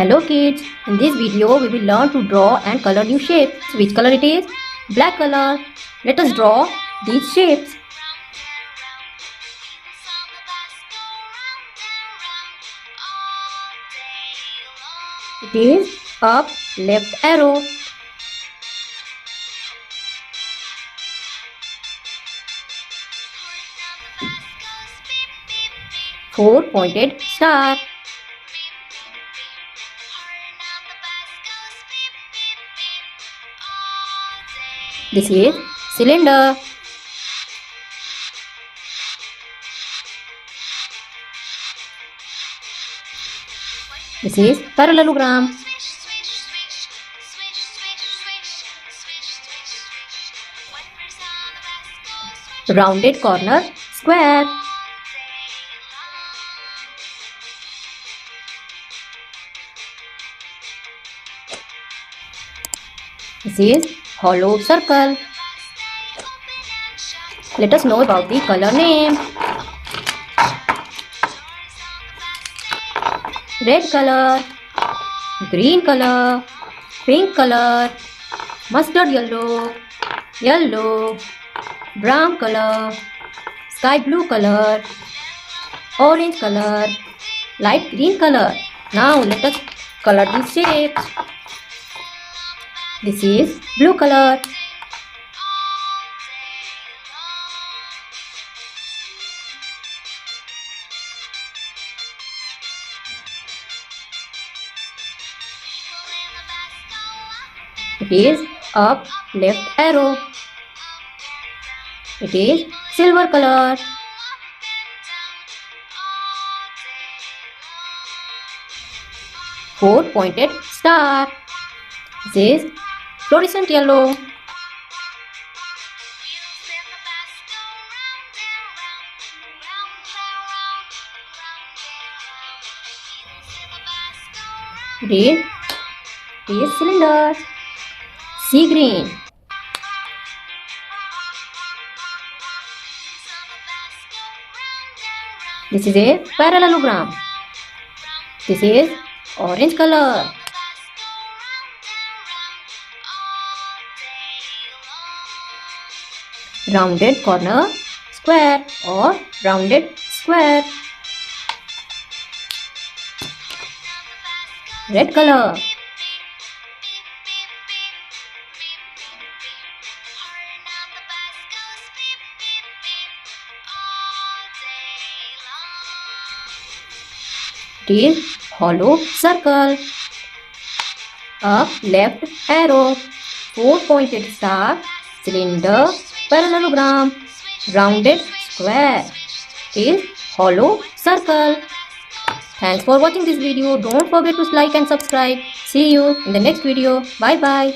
Hello kids, in this video we will learn to draw and color new shapes. Which color it is? Black color. Let us draw these shapes. It is up, left arrow. Four pointed star. This is cylinder. This is parallelogram. Rounded corner square. This is hollow circle. Let us know about the color name. Red color, green color, pink color, mustard yellow, yellow, brown color, sky blue color, orange color, light green color. Now let us color these shapes. This is blue color. It is up, left arrow. It is silver color. Four pointed star. This is fluorescent yellow. Green is cylinder. Sea green. This is a parallelogram. This is orange color. Rounded corner square or rounded square. Red color. It is hollow circle. Up, left arrow. Four pointed star. Cylinder, parallelogram, rounded square. It is hollow circle. Thanks for watching this video. Don't forget to like and subscribe. See you in the next video. Bye bye.